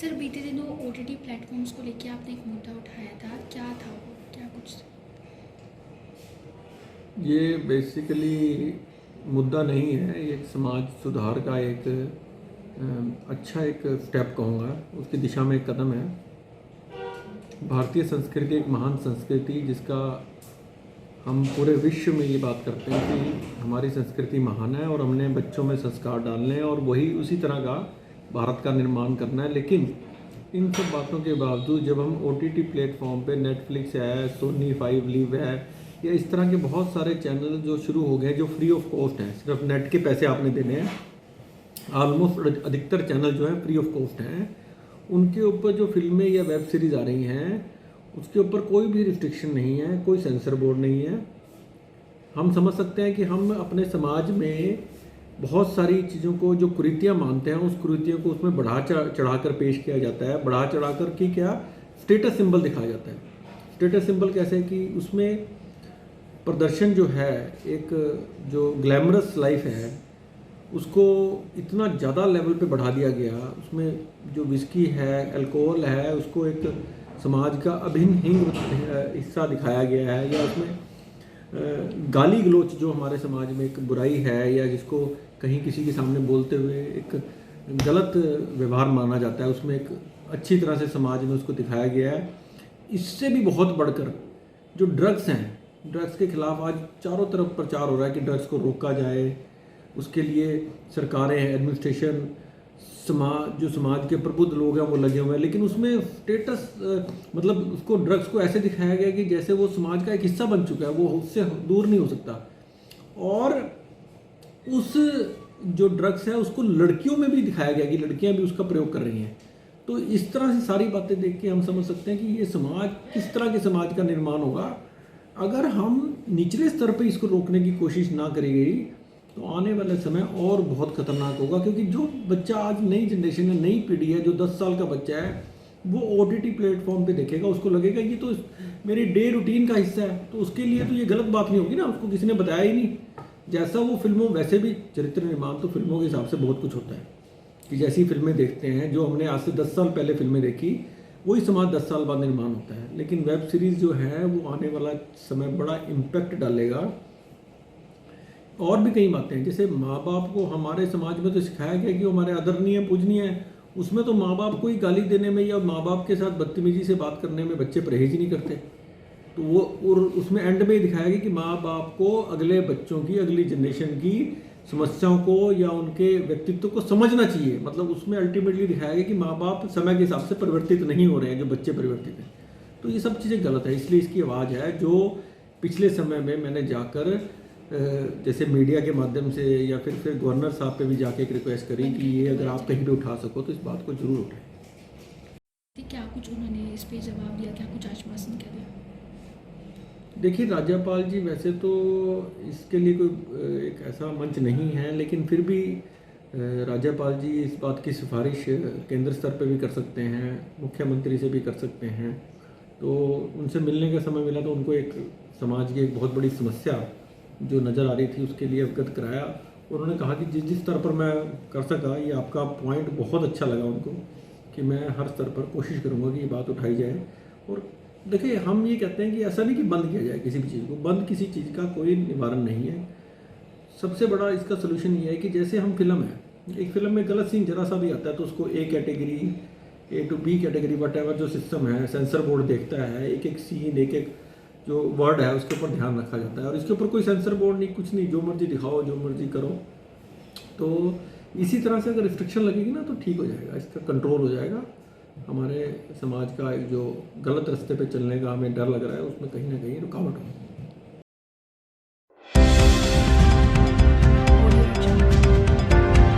Sir बीते दिनों OTT platforms को लेके आपने एक मुद्दा उठाया था, क्या था वो, क्या कुछ था? ये बेसिकली मुद्दा नहीं है, ये एक समाज सुधार का एक अच्छा एक स्टेप कहूँगा, उसकी दिशा में एक कदम है। भारतीय संस्कृति एक महान संस्कृति जिसका हम पूरे विश्व में ये बात करते हैं कि हमारी संस्कृति महान है और हमने बच्चों में संस्कार डालने हैं और वही उसी तरह का भारत का निर्माण करना है। लेकिन इन सब बातों के बावजूद जब हम ओटीटी प्लेटफॉर्म पे नेटफ्लिक्स है, सोनी 5 लिव है या इस तरह के बहुत सारे चैनल जो शुरू हो गए जो फ्री ऑफ कॉस्ट हैं, सिर्फ नेट के पैसे आपने देने हैं। ऑलमोस्ट अधिकतर चैनल जो है फ्री ऑफ कॉस्ट हैं, उनके ऊपर जो फिल्में या वेब सीरीज़ आ रही हैं उसके ऊपर कोई भी रिस्ट्रिक्शन नहीं है, कोई सेंसर बोर्ड नहीं है। हम समझ सकते हैं कि हम अपने समाज में बहुत सारी चीज़ों को जो कुरीतियाँ मानते हैं उस कुरीतियों को उसमें बढ़ा चढ़ा कर पेश किया जाता है। बढ़ा चढ़ा कर कि क्या स्टेटस सिंबल दिखाया जाता है। स्टेटस सिंबल कैसे कि उसमें प्रदर्शन जो है, एक जो ग्लैमरस लाइफ है उसको इतना ज़्यादा लेवल पे बढ़ा दिया गया। उसमें जो विस्की है, अल्कोहल है, उसको एक समाज का अभिन्न हिस्सा दिखाया गया है। या उसमें गाली गलोच जो हमारे समाज में एक बुराई है या जिसको कहीं किसी के सामने बोलते हुए एक गलत व्यवहार माना जाता है, उसमें एक अच्छी तरह से समाज में उसको दिखाया गया है। इससे भी बहुत बढ़कर जो ड्रग्स हैं, ड्रग्स के खिलाफ आज चारों तरफ प्रचार हो रहा है कि ड्रग्स को रोका जाए। उसके लिए सरकारें, एडमिनिस्ट्रेशन, जो समाज के प्रबुद्ध लोग हैं वो लगे हुए हैं। लेकिन उसमें स्टेटस मतलब उसको ड्रग्स को ऐसे दिखाया गया कि जैसे वो समाज का एक हिस्सा बन चुका है, वो उससे दूर नहीं हो सकता। और उस जो ड्रग्स है उसको लड़कियों में भी दिखाया गया कि लड़कियां भी उसका प्रयोग कर रही हैं। तो इस तरह से सारी बातें देख के हम समझ सकते हैं कि ये समाज किस तरह के समाज का निर्माण होगा। अगर हम निचले स्तर पर इसको रोकने की कोशिश ना करी गई तो आने वाला समय और बहुत खतरनाक होगा। क्योंकि जो बच्चा आज नई जनरेशन है, नई पीढ़ी है, जो 10 साल का बच्चा है, वो ओटीटी प्लेटफॉर्म पे देखेगा, उसको लगेगा ये तो मेरी डे रूटीन का हिस्सा है। तो उसके लिए तो ये गलत बात नहीं होगी ना, उसको किसी ने बताया ही नहीं। जैसा वो फिल्मों, वैसे भी चरित्र निर्माण तो फिल्मों के हिसाब से बहुत कुछ होता है कि जैसी फिल्में देखते हैं, जो हमने आज से 10 साल पहले फिल्में देखी, वही समाज 10 साल बाद निर्माण होता है। लेकिन वेब सीरीज़ जो है वो आने वाला समय बड़ा इम्पैक्ट डालेगा। और भी कई बातें हैं, जैसे माँ बाप को हमारे समाज में तो सिखाया गया कि वो हमारे आदरणीय पूजनीय है। उसमें तो माँ बाप को ही गाली देने में या माँ बाप के साथ बदतमीजी से बात करने में बच्चे परहेज ही नहीं करते। तो वो और उसमें एंड में दिखाया गया कि माँ बाप को अगले बच्चों की, अगली जनरेशन की समस्याओं को या उनके व्यक्तित्व को समझना चाहिए। मतलब उसमें अल्टीमेटली दिखाया गया कि माँ बाप समय के हिसाब से परिवर्तित नहीं हो रहे हैं, जो बच्चे परिवर्तित हैं। तो ये सब चीज़ें गलत है। इसलिए इसकी आवाज़ है जो पिछले समय में मैंने जाकर जैसे मीडिया के माध्यम से या फिर गवर्नर साहब पे भी जाके एक रिक्वेस्ट करी कि ये अगर आप कहीं पे उठा सको तो इस बात को जरूर उठाएं। क्या कुछ उन्होंने इस पे जवाब दिया, क्या कुछ आश्वासन क्या दिया? देखिए, राज्यपाल जी वैसे तो इसके लिए कोई एक ऐसा मंच नहीं है, लेकिन फिर भी राज्यपाल जी इस बात की सिफारिश केंद्र स्तर पे भी कर सकते हैं, मुख्यमंत्री से भी कर सकते हैं। तो उनसे मिलने का समय मिला तो उनको एक समाज की एक बहुत बड़ी समस्या जो नज़र आ रही थी उसके लिए अवगत कराया। उन्होंने कहा कि जिस जिस स्तर पर मैं कर सका, ये आपका पॉइंट बहुत अच्छा लगा उनको, कि मैं हर स्तर पर कोशिश करूँगा कि ये बात उठाई जाए। और देखिए, हम ये कहते हैं कि ऐसा नहीं कि बंद किया जाए किसी भी चीज़ को, बंद किसी चीज़ का कोई निवारण नहीं है। सबसे बड़ा इसका सोल्यूशन ये है कि जैसे हम फिल्म है, एक फिल्म में गलत सीन जरा सा भी आता है तो उसको A category, A to B category, what ever जो सिस्टम है, सेंसर बोर्ड देखता है, एक एक सीन, एक एक जो वर्ड है उसके ऊपर ध्यान रखा जाता है। और इसके ऊपर कोई सेंसर बोर्ड नहीं, कुछ नहीं, जो मर्जी दिखाओ, जो मर्जी करो। तो इसी तरह से अगर रिस्ट्रिक्शन लगेगी ना तो ठीक हो जाएगा, इसका कंट्रोल हो जाएगा। हमारे समाज का एक जो गलत रास्ते पे चलने का हमें डर लग रहा है उसमें कहीं ना कहीं रुकावट हो।